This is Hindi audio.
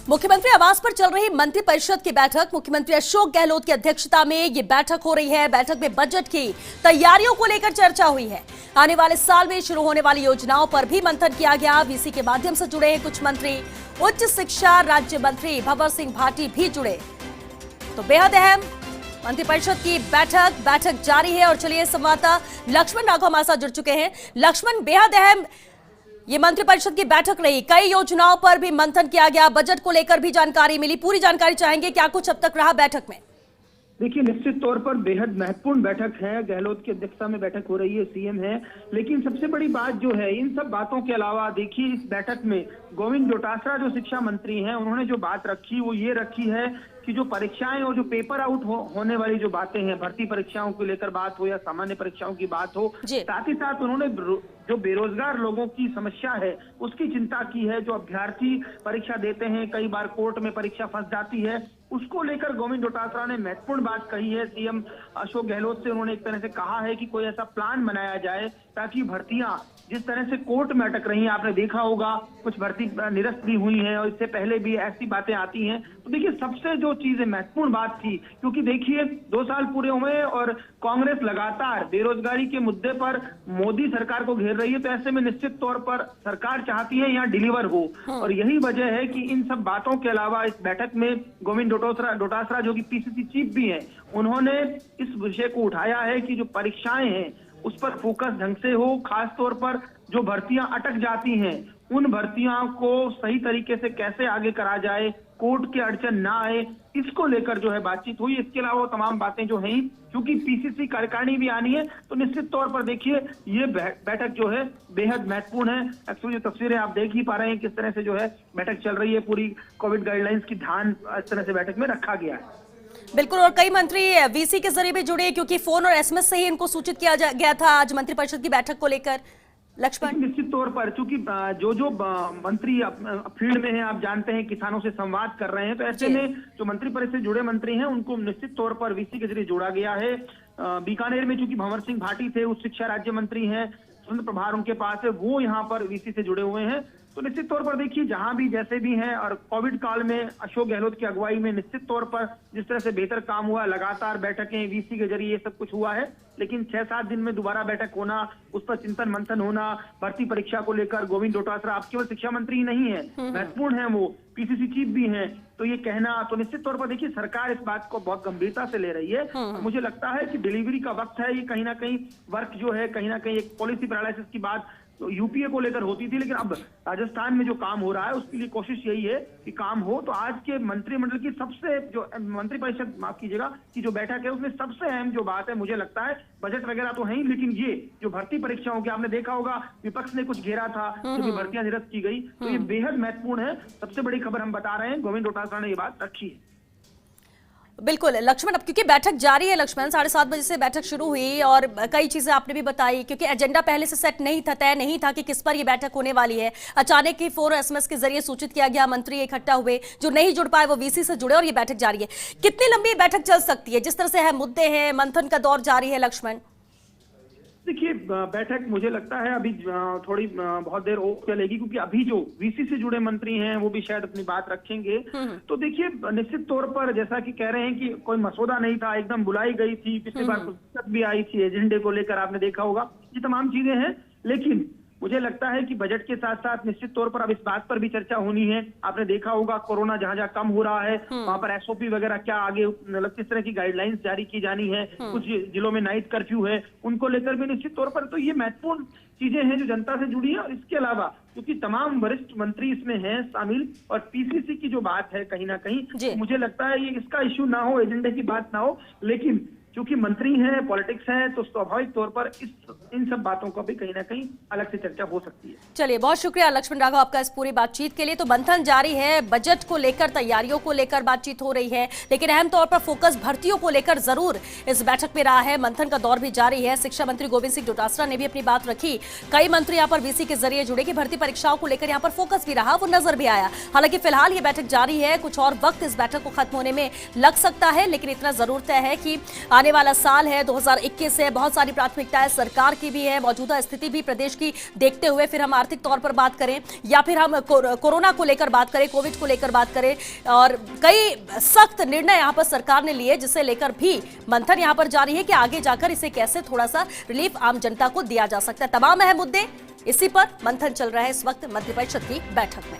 मुख्यमंत्री आवास पर चल रही मंत्रिपरिषद की बैठक। मुख्यमंत्री अशोक गहलोत की अध्यक्षता में ये बैठक हो रही है। बैठक में बजट की तैयारियों को लेकर चर्चा हुई है। आने वाले साल में शुरू होने वाली योजनाओं पर भी मंथन किया गया। वीसी के माध्यम से जुड़े हैं कुछ मंत्री। उच्च शिक्षा राज्य मंत्री भंवर सिंह भाटी भी जुड़े। तो बेहद अहम मंत्रिपरिषद की बैठक जारी है। और चलिए संवाददाता लक्ष्मण राघव हमारे साथ जुड़ चुके हैं। लक्ष्मण, बेहद अहम ये मंत्रिपरिषद की बैठक रही। कई योजनाओं पर भी मंथन किया गया। बजट को लेकर भी जानकारी मिली। पूरी जानकारी चाहेंगे, क्या कुछ अब तक रहा बैठक में? देखिए, निश्चित तौर पर बेहद महत्वपूर्ण बैठक है। गहलोत की अध्यक्षता में बैठक हो रही है, सीएम है। लेकिन सबसे बड़ी बात जो है, इन सब बातों के अलावा देखिए इस बैठक में गोविंद डोटासरा जो शिक्षा मंत्री हैं, उन्होंने जो बात रखी वो ये रखी है कि जो परीक्षाएं और जो पेपर आउट होने वाली जो बातें हैं, भर्ती परीक्षाओं को लेकर बात हो या सामान्य परीक्षाओं की बात हो, साथ ही साथ उन्होंने जो बेरोजगार लोगों की समस्या है उसकी चिंता की है। जो अभ्यर्थी परीक्षा देते हैं, कई बार कोर्ट में परीक्षा फंस जाती है, उसको लेकर गोविंद डोटासरा ने महत्वपूर्ण बात कही है। सीएम अशोक गहलोत से उन्होंने एक तरह से कहा है कि कोई ऐसा प्लान बनाया जाए ताकि भर्तियां जिस तरह से कोर्ट में अटक रही हैं, आपने देखा होगा कुछ भर्ती निरस्त भी हुई हैं और इससे पहले भी ऐसी बातें आती हैं। तो देखिए, सबसे जो चीजें महत्वपूर्ण बात थी, क्योंकि देखिए 2 साल पूरे हुए और कांग्रेस लगातार बेरोजगारी के मुद्दे पर मोदी सरकार को घेर रही है, तो ऐसे में निश्चित तौर पर सरकार चाहती है यहाँ डिलीवर हो। और यही वजह है कि इन सब बातों के अलावा इस बैठक में गोविंद डोटासरा जो कि पीसीसी चीफ भी हैं, उन्होंने इस विषय को उठाया है कि जो परीक्षाएं हैं उस पर फोकस ढंग से हो। खास तौर पर जो भर्तियां अटक जाती हैं, उन भर्तियां को सही तरीके से कैसे आगे करा जाए, कोर्ट के अड़चन ना आए, इसको लेकर जो है बातचीत हुई। इसके अलावा तमाम बातें जो हैं, क्योंकि पीसीसी कार्यकारिणी भी आनी है, तो निश्चित तौर पर देखिए ये बैठक जो है बेहद महत्वपूर्ण है। एक्चुअली जो तस्वीरें आप देख ही पा रहे हैं किस तरह से जो है बैठक चल रही है। पूरी कोविड गाइडलाइंस की ध्यान इस तरह से बैठक में रखा गया है। बिल्कुल, और कई मंत्री वीसी के जरिए भी जुड़े, क्योंकि फोन और एसएमएस से ही इनको सूचित किया गया था आज मंत्रिपरिषद की बैठक को लेकर। लक्ष्मण, निश्चित तौर पर चूंकि जो मंत्री फील्ड में हैं, आप जानते हैं किसानों से संवाद कर रहे हैं, तो ऐसे में जो मंत्रिपरिषद से जुड़े मंत्री हैं उनको निश्चित तौर पर वीसी के जरिए जोड़ा गया है। बीकानेर में चूंकि भंवर सिंह भाटी थे, उच्च शिक्षा राज्य मंत्री हैं, स्वतंत्र प्रभार उनके पास है, वो यहाँ पर वीसी से जुड़े हुए हैं। तो निश्चित तौर पर देखिए जहां भी जैसे भी हैं, और कोविड काल में अशोक गहलोत की अगुवाई में निश्चित तौर पर जिस तरह से बेहतर काम हुआ, लगातार बैठकें वीसी के जरिए सब कुछ हुआ है। लेकिन 6-7 दिन में दोबारा बैठक होना, उस पर चिंतन मंथन होना, भर्ती परीक्षा को लेकर गोविंद डोटासरा आप केवल शिक्षा मंत्री ही नहीं है, महत्वपूर्ण है, वो पीसीसी चीफ भी हैं, तो ये कहना, तो निश्चित तौर पर देखिए सरकार इस बात को बहुत गंभीरता से ले रही है। मुझे लगता है कि डिलीवरी का वक्त है। ये कहीं ना कहीं वर्क जो है, कहीं ना कहीं एक पॉलिसी पैरालिसिस की बात तो यूपीए को लेकर होती थी, लेकिन अब राजस्थान में जो काम हो रहा है उसके लिए कोशिश यही है कि काम हो। तो आज के मंत्रिमंडल की सबसे जो मंत्रिपरिषद, माफ कीजिएगा, की जो बैठक है उसमें सबसे अहम जो बात है, मुझे लगता है बजट वगैरह तो है ही, लेकिन ये जो भर्ती परीक्षाओं की आपने देखा होगा विपक्ष ने कुछ घेरा था, जो भर्तियां निरस्त की गई, तो ये बेहद महत्वपूर्ण है। सबसे बड़ी खबर हम बता रहे हैं, गोविंद डोटासरा ने ये बात रखी है। बिल्कुल लक्ष्मण, अब क्योंकि बैठक जारी है लक्ष्मण, 7:30 बजे से बैठक शुरू हुई और कई चीजें आपने भी बताई, क्योंकि एजेंडा पहले से सेट नहीं था, तय नहीं था कि किस पर ये बैठक होने वाली है। अचानक ही फोन और एसएमएस के जरिए सूचित किया गया, मंत्री इकट्ठा हुए, जो नहीं जुड़ पाए वो वीसी से जुड़े और ये बैठक जारी है। कितनी लंबी बैठक चल सकती है? जिस तरह से है मुद्दे हैं, मंथन का दौर जारी है। लक्ष्मण, देखिए बैठक मुझे लगता है अभी थोड़ी बहुत देर और चलेगी, क्योंकि अभी जो वीसी से जुड़े मंत्री हैं वो भी शायद अपनी बात रखेंगे। तो देखिए निश्चित तौर पर जैसा कि कह रहे हैं कि कोई मसौदा नहीं था, एकदम बुलाई गई थी, पिछली बार पुस्तक भी आई थी एजेंडे को लेकर, आपने देखा होगा, ये तमाम चीजें हैं। लेकिन मुझे लगता है कि बजट के साथ साथ निश्चित तौर पर अब इस बात पर भी चर्चा होनी है। आपने देखा होगा कोरोना जहां जहां कम हो रहा है वहां पर एसओपी वगैरह क्या आगे मतलब किस तरह की गाइडलाइंस जारी की जानी है। कुछ जिलों में नाइट कर्फ्यू है, उनको लेकर भी निश्चित तौर पर, तो ये महत्वपूर्ण चीजें हैं जो जनता से जुड़ी है। और इसके अलावा क्योंकि तमाम वरिष्ठ मंत्री इसमें हैं शामिल, और पीसीसी की जो बात है कहीं ना कहीं, मुझे लगता है ये इसका इश्यू ना हो, एजेंडे की बात ना हो, लेकिन क्योंकि मंत्री हैं, पॉलिटिक्स है, तो स्वाभाविक तौर पर इन सब बातों को भी कहीं ना कहीं अलग से चर्चा हो सकती है। चलिए, बहुत शुक्रिया लक्ष्मण राघव आपका इस पूरी बातचीत के लिए। तो मंथन जारी है, बजट को लेकर, तैयारियों को लेकर बातचीत हो रही है, लेकिन अहम तौर पर फोकस भर्तियों को लेकर जरूर इस बैठक में रहा है। मंथन का दौर भी जारी है। शिक्षा मंत्री गोविंद सिंह डोटासरा ने भी अपनी बात रखी। कई मंत्री यहाँ पर वीसी के जरिए जुड़े कि भर्ती परीक्षाओं को लेकर यहाँ पर फोकस भी रहा, वो नजर भी आया। हालांकि फिलहाल ये बैठक जारी है, कुछ और वक्त इस बैठक को खत्म होने में लग सकता है, लेकिन इतना जरूर तय है कि आने वाला साल है 2021 है, बहुत सारी प्राथमिकताएं सरकार की भी है, मौजूदा स्थिति भी प्रदेश की देखते हुए फिर हम आर्थिक तौर पर बात करें या फिर हम कोरोना को लेकर बात करें, कोविड को लेकर बात करें, और कई सख्त निर्णय यहां पर सरकार ने लिए, जिसे लेकर भी मंथन यहां पर जारी है कि आगे जाकर इसे कैसे थोड़ा सा रिलीफ आम जनता को दिया जा सकता है। तमाम अहम मुद्दे इसी पर मंथन चल रहा है इस वक्त मंत्रिपरिषद की बैठक में।